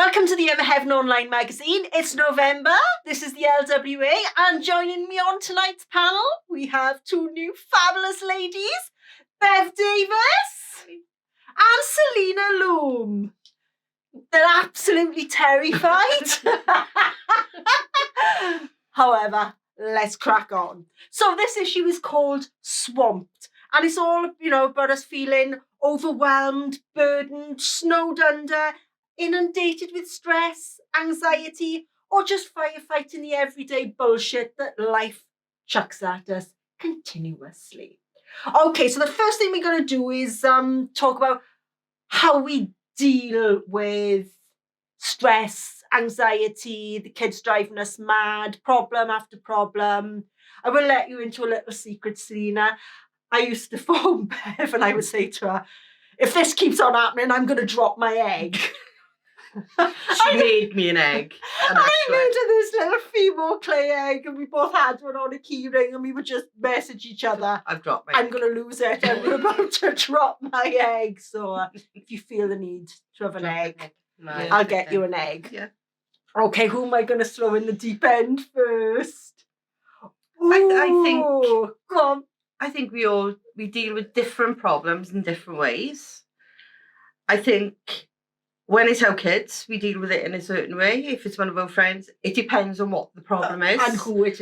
Welcome to the Ever Heaven Online magazine. It's November. This is the LWA, and joining me on tonight's panel, we have two new fabulous ladies, Bev Davis and Selena Loom. They're absolutely terrified. However, let's crack on. So this issue is called Swamped, and it's all, about us feeling overwhelmed, burdened, snowed under, inundated with stress, anxiety, or just firefighting the everyday bullshit that life chucks at us continuously. Okay, so the first thing we're going to do is talk about how we deal with stress, anxiety, the kids driving us mad, problem after problem. I will let you into a little secret, Selena. I used to phone Bev and I would say to her, if this keeps on happening, I'm going to drop my egg. She made me an egg. I made her this little female clay egg, and we both had one on a key ring, and we would just message each other. I've dropped my egg. I'm going to lose it. I'm about to drop my egg. So if you feel the need to have an egg, I'll get you an egg. Yeah. Okay, who am I going to throw in the deep end first? I think. Go on. I think we deal with different problems in different ways. I think when it's our kids, we deal with it in a certain way. If it's one of our friends, it depends on what the problem is. And who it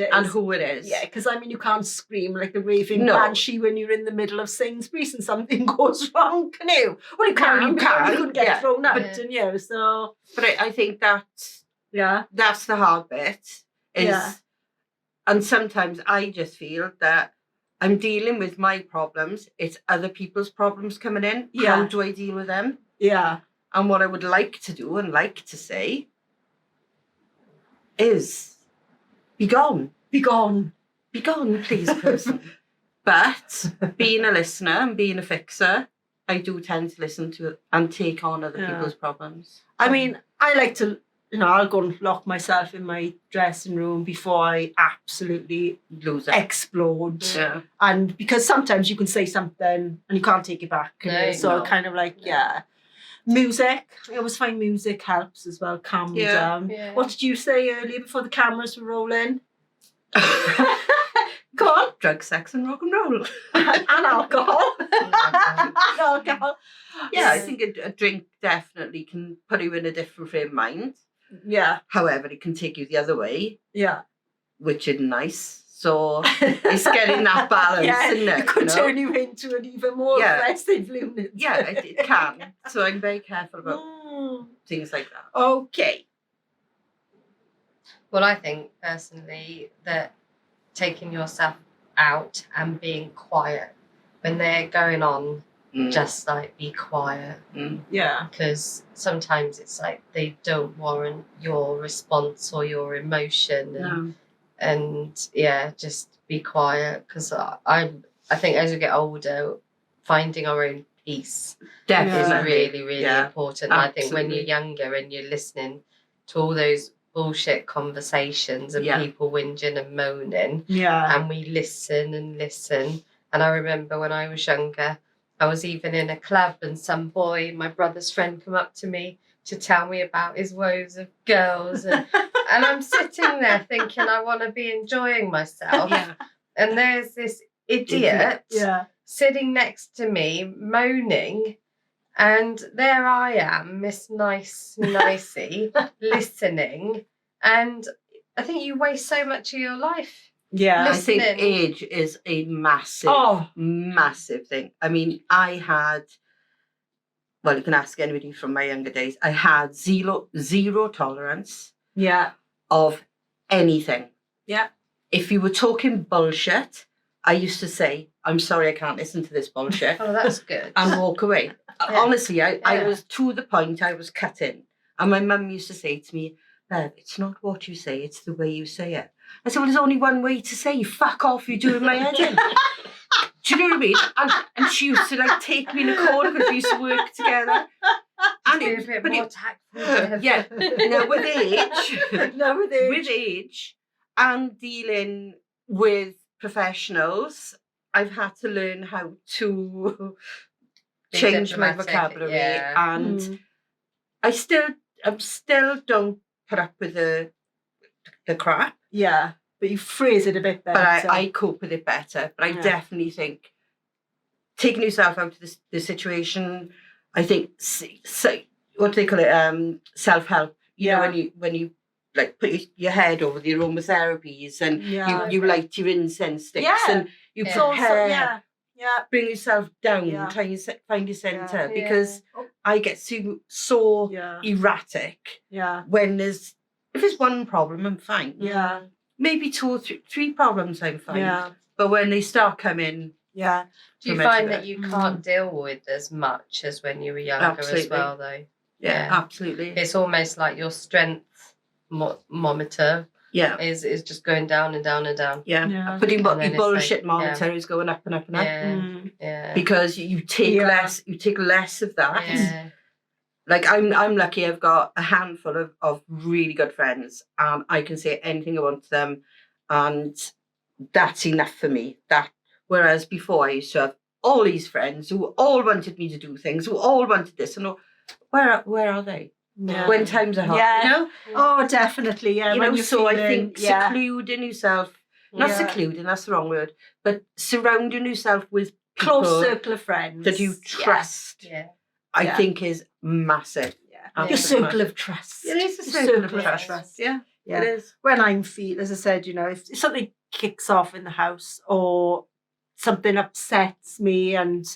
is. Yeah, because you can't scream like a raving banshee when you're in the middle of Sainsbury's and something goes wrong, can you? Well, you can. You could get thrown out, and you. So, but I think that's the hard bit. And sometimes I just feel that I'm dealing with my problems. It's other people's problems coming in. Yeah. How do I deal with them? Yeah. And what I would like to do and like to say is, be gone. Be gone. Be gone, please, person. But being a listener and being a fixer, I do tend to listen to and take on other people's problems. I mean, I like to, I'll go and lock myself in my dressing room before I absolutely lose it. Explode. Yeah. And because sometimes you can say something and you can't take it back. Kind of like, Music. I always find music helps as well, calm me down. Yeah. What did you say earlier before the cameras were rolling? Go on. Drugs, sex and rock and roll. And alcohol. Alcohol. Yeah, I think a drink definitely can put you in a different frame of mind. Yeah. However, it can take you the other way. Yeah. Which is nice. So it's getting that balance, isn't it? It could turn you into an even more aggressive lunatic. Yeah, it can. So I'm very careful about things like that. Okay. Well, I think personally that taking yourself out and being quiet when they're going on, just like be quiet. Yeah. Because sometimes it's like they don't warrant your response or your emotion. And just be quiet, because I think as we get older, finding our own peace is really, really important. Absolutely. I think when you're younger and you're listening to all those bullshit conversations and people whinging and moaning, and we listen and listen. And I remember when I was younger, I was even in a club and some boy, my brother's friend, come up to me to tell me about his woes of girls, and I'm sitting there thinking I want to be enjoying myself, and there's this idiot sitting next to me moaning, and there I am, Miss Nicey, listening, and I think you waste so much of your life. Yeah, listening. I think age is a massive thing. I mean, I had. Well, you can ask anybody from my younger days. I had zero tolerance of anything. Yeah. If you were talking bullshit, I used to say, I'm sorry, I can't listen to this bullshit. Oh, that's good. And walk away. Honestly, I was to the point I was cutting. And my mum used to say to me, Bev, it's not what you say, it's the way you say it. I said, well, there's only one way to say, fuck off, you're doing my head in. Do you know what I mean? And she used to take me in a corner because we used to work together. And it was a bit more tactful. Yeah. Now with age and dealing with professionals, I've had to learn how to change my vocabulary. And I still still don't put up with the crap. Yeah, but you phrase it a bit better. But I cope with it better. But I definitely think taking yourself out of the situation, I think, what do they call it? Self-help. You know, when you like put your head over the aromatherapies and you light your incense sticks and you prepare. Bring yourself down, try and find your centre because I get so erratic. When if there's one problem, I'm fine. Maybe 2 or 3 problems, I'm fine. But when they start coming, do you find that you can't deal with as much as when you were younger as well, though? Yeah, absolutely. It's almost like your strength monitor. Is just going down and down and down. But your bullshit monitor is going up and up and up. Because you take less of that. Like I'm lucky I've got a handful of really good friends and I can say anything I want to them and that's enough for me. Whereas before I used to have all these friends who all wanted me to do things, who all wanted this and where are they? When times are hard, you know? Oh, definitely, You know, so I think secluding yourself, not secluding, that's the wrong word, but surrounding yourself with people close circle of friends that you trust, I think is massive. Your circle of trust. It is a circle of trust. Yeah, it is. When I'm feeling, as I said, you know, if something kicks off in the house or something upsets me and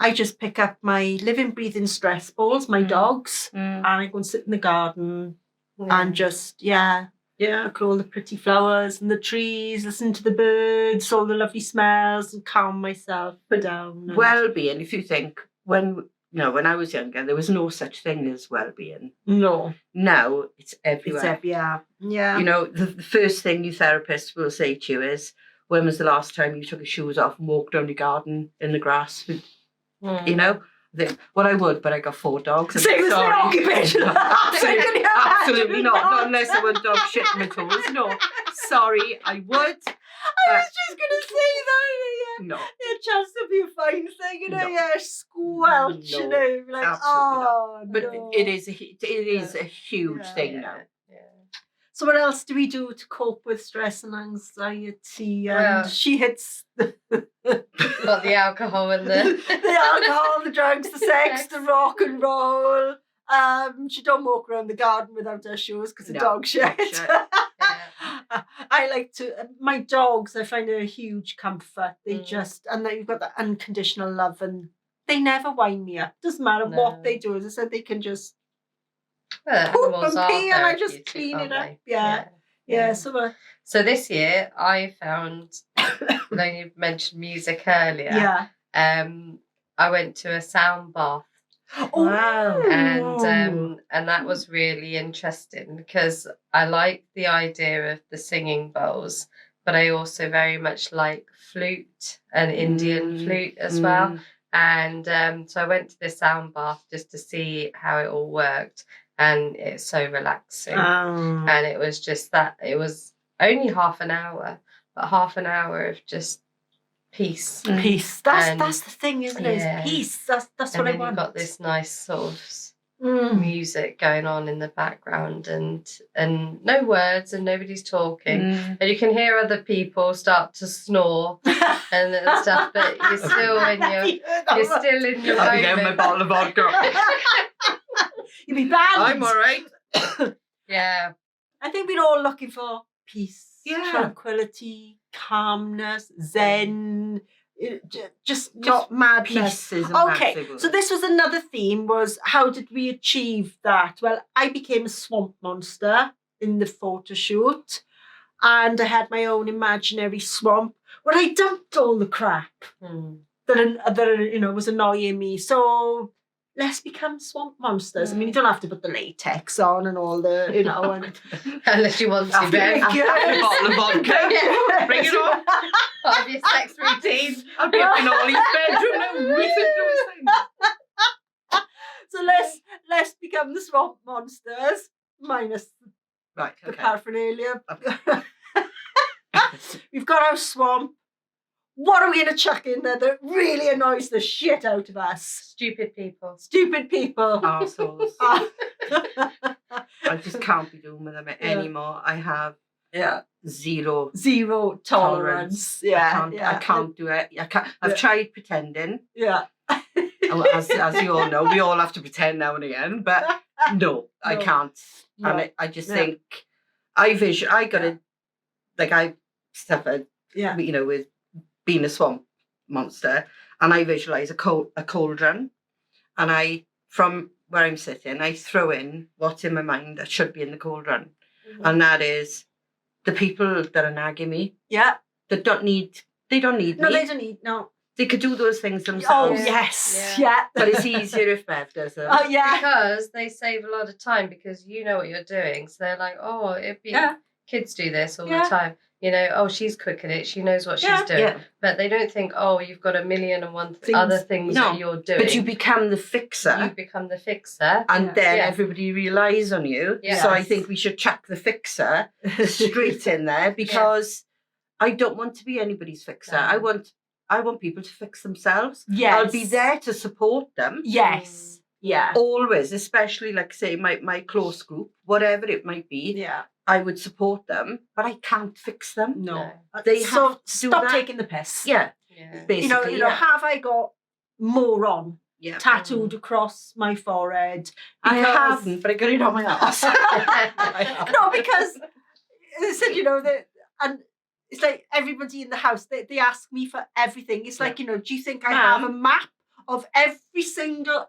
I just pick up my living, breathing stress balls, my dogs, and I go and sit in the garden and just, look at all the pretty flowers and the trees, listen to the birds, all the lovely smells and calm myself down. Well-being, if you think, when I was younger, there was no such thing as well-being. No. Now, it's everywhere. Yeah. You know, the first thing your therapist will say to you is, when was the last time you took your shoes off and walked around your garden in the grass? You know, well, I would, but I got 4 dogs. Same as my occupation. Absolutely not. Not unless I want dog shit in my toes. No, sorry, I would. I was just going to say that. No. It just to be a fine thing, you know, squelch, you know, like, But it is a huge thing now. So what else do we do to cope with stress and anxiety? And she hits got the alcohol and the alcohol, the drugs, the sex, the rock and roll. She don't walk around the garden without her shoes because the dog shit. I like to my dogs. I find a huge comfort. They just and then you've got that unconditional love, and they never wind me up. Doesn't matter what they do. As I said, they can just. Poop and pee and I just clean it up. Yeah. So this year I found, when you mentioned music earlier, I went to a sound bath. Wow. And that was really interesting because I like the idea of the singing bowls, but I also very much like flute and Indian flute as well. And so I went to the sound bath just to see how it all worked. And it's so relaxing. And it was just that, it was only half an hour, but half an hour of just peace. Peace. That's the thing, isn't it? It's peace. That's what I want. You've got this nice sort of music going on in the background and no words and nobody's talking. And you can hear other people start to snore and stuff, but you're still in your I'll be getting my bottle of vodka. You'll be bad. I'm all right. Yeah. I think we're all looking for peace, tranquility, calmness, zen, just not madness. Okay, so this was another theme, was how did we achieve that? Well, I became a swamp monster in the photo shoot and I had my own imaginary swamp where I dumped all the crap that was annoying me. So let's become swamp monsters. I mean, you don't have to put the latex on and all the, and unless you want to. Then a bottle of vodka. Bring it on. Part of your sex routine. I'll be up in Ollie's bedroom and whipping through his thing. So let's become the swamp monsters, minus the paraphernalia. Okay. We've got our swamp. What are we going to chuck in there that really annoys the shit out of us? Stupid people. Stupid people. Arseholes. I just can't be doing with them anymore. I have zero tolerance. Yeah, I can't do it. I've tried pretending. Yeah. As you all know, we all have to pretend now and again, but no, I can't. No. And I just think I suffered, with being a swamp monster, and I visualize a cauldron, and from where I'm sitting, I throw in what's in my mind that should be in the cauldron, and that is the people that are nagging me. Yeah. They don't need me. No, they don't need, no. They could do those things themselves. Oh, yes. Yeah. But it's easier if Bev does them. Oh, yeah. Because they save a lot of time because you know what you're doing. So they're like, oh, kids do this all the time. Oh, she's quick at it. She knows what she's doing. Yeah. But they don't think, oh, you've got 1,000,001 other things that you're doing. But you become the fixer. And then everybody relies on you. Yes. So I think we should chuck the fixer straight in there because I don't want to be anybody's fixer. No. I want people to fix themselves. Yes. I'll be there to support them. Yes. Yeah. Always, especially like say my close group, whatever it might be. Yeah. I would support them, but I can't fix them. No. They have to stop taking the piss. Yeah. Basically. Have I got moron tattooed across my forehead? I haven't, but I got it on my ass. No, because they said, and it's like everybody in the house, they ask me for everything. It's like, do you think I have a map of every single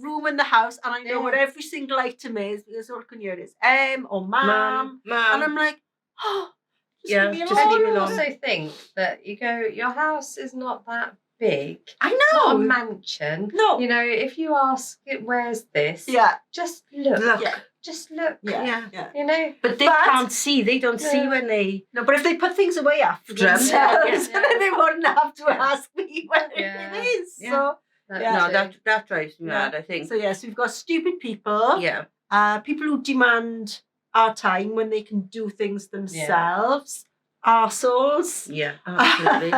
room in the house, and I know what every single item is because all I can hear is or ma'am. And I'm like, just leave me alone. I also think that your house is not that big. I know. It's not a mansion. No. If you ask it, where's this? Yeah. Just look. Yeah. Just look. Yeah. But they can't see. They don't see when they... No, but if they put things away after themselves, then they wouldn't have to ask me when it is. Yeah. So, that drives me mad, I think. So, yes, we've got stupid people. Yeah. People who demand our time when they can do things themselves. Arseholes. Yeah, absolutely.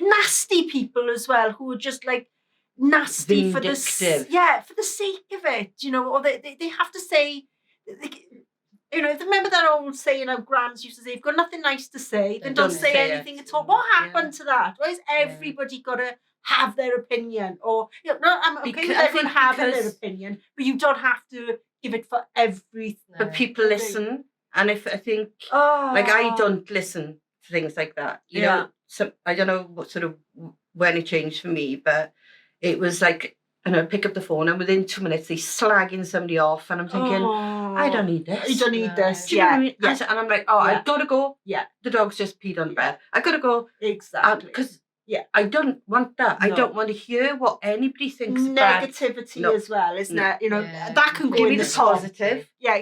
Nasty people as well who are just like nasty for the sake of it, or they have to say, remember that old saying our grands used to say, if you've got nothing nice to say, then don't say anything at all. What happened to that? Why has everybody got to have their opinion? Or, I'm okay with everyone having their opinion, but you don't have to give it for everything. But people listen. And I don't listen to things like that. You know, so I don't know what sort of when it changed for me, but it was like, pick up the phone and within 2 minutes they slagging somebody off, and I'm thinking, I don't need this. You don't need this. Do you know what I mean? And I'm like, I've got to go. Yeah. The dog's just peed on the bed. I've got to go. Exactly. Because I don't want that. No. I don't want to hear what anybody thinks. Negativity as well, isn't it? That can go in the positive. Yeah,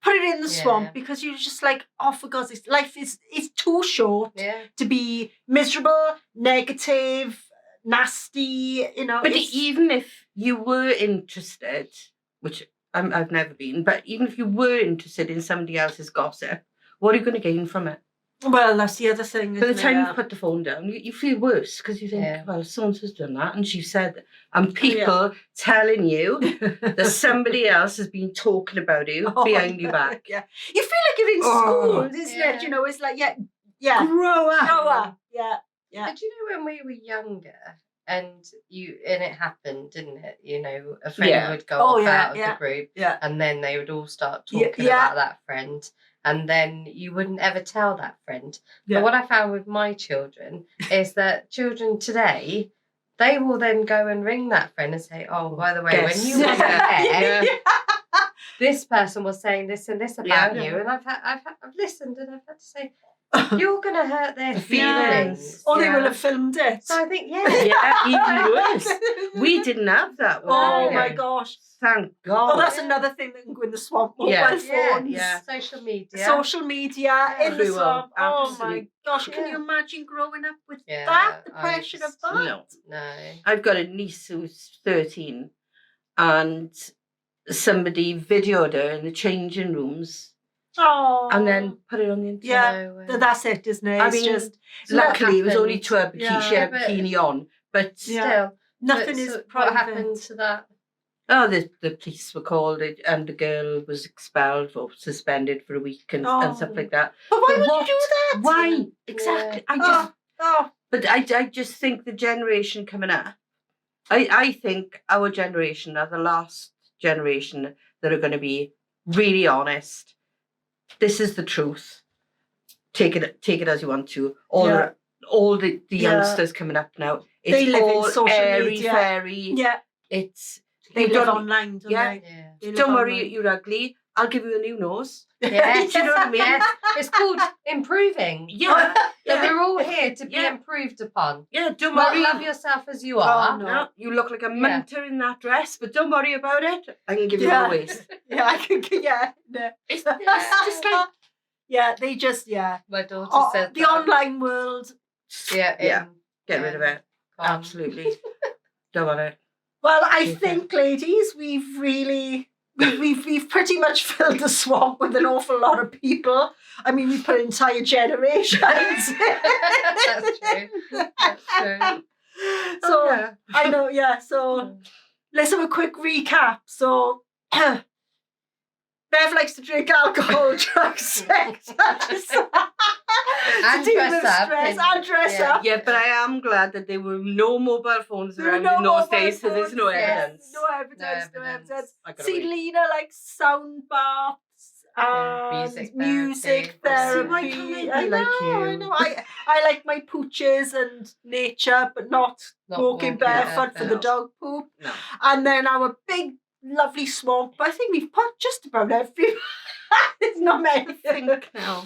put it in the swamp because you're just like, for God's sake, life is too short to be miserable, negative, nasty. But even if you were interested, which I've never been, but even if you were interested in somebody else's gossip, what are you going to gain from it? Well, that's the other thing. By the time you put the phone down, you feel worse because you think, well, so-and-so's done that and she said that. And people telling you that somebody else has been talking about you behind your back. Yeah. You feel like you're in school, isn't it? It's like, grow up. Yeah. But when we were younger and it happened, didn't it? A friend would go off out of the group and then they would all start talking about that friend. And then you wouldn't ever tell that friend. Yeah. But what I found with my children is that children today, they will then go and ring that friend and say, oh, by the way, when you were there, this person was saying this and this about you. And I've listened and I've had to say, you're going to hurt their feelings. Or they will have filmed it. So I think, even worse. We didn't have that one. Oh, my gosh. Thank God. Oh, that's another thing that can go in the swamp. Mobile phones. Yeah. Social media in the swamp. Oh, my gosh. Can you imagine growing up with that? The pressure of that? No. I've got a niece who's 13 and somebody videoed her in the changing rooms. Oh. And then put it on the internet. Yeah, that's it, isn't it? Luckily, it was only to her because she had a bikini on. But still, nothing is private. What happened to that? Oh, the police were called and the girl was expelled or suspended for a week and stuff like that. But why But would you do that? Why? Exactly. But I just think the generation coming up, I think our generation are the last generation that are going to be really honest. This is the truth. Take it as you want to. All the youngsters coming up now, it's they live all in social airy media. fairy. Yeah. They live online, don't they? Yeah. Don't worry, you're ugly. I'll give you a new nose. Yeah. Do you know what I mean? Yeah. It's called improving. Yeah. That we're all here to be improved upon. Yeah, don't Not worry. love yourself as you are. Oh, no. No, you look like a munter in that dress, but don't worry about it. I can give you a waist. Yeah, I can. Yeah, no. It's just like they just My daughter said the that. online world. Get rid of it. Gone. Absolutely. Don't want it. Well, I think, ladies, we've really. We've pretty much filled the swamp with an awful lot of people. I mean, we put entire generations. That's true. That's true. So I know, yeah. So let's have a quick recap. So Bev likes to drink alcohol, drugs, sex, And to deal dress with up stress and- and dress yeah. up. Yeah, but I am glad that there were no mobile phones There were around no in those mobile days, so there's no phones, evidence. No evidence. I gotta See, wait. Lena likes sound baths and music therapy. Why can't I be I know, like you? I know. I like my pooches and nature, but not walking barefoot for the dog poop. No. And then our big, lovely swamp. I think we've put just about every. It's not many. No.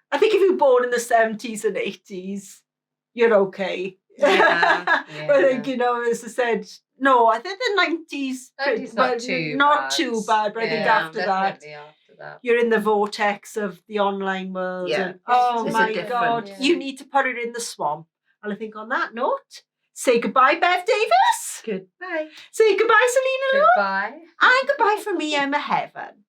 I think if you're born in the 70s and 80s, you're okay. Yeah, I think, as I said, no, I think the 90s, 90s not too bad, but I think after that, After that. you're in the vortex of the online world. Yeah. And, oh It's my different. God, Yeah. you need to put it in the swamp. And I think on that note, say goodbye, Bev Davis. Goodbye. Say goodbye, Selena Lou. Goodbye. And goodbye from me, Emma Heaven.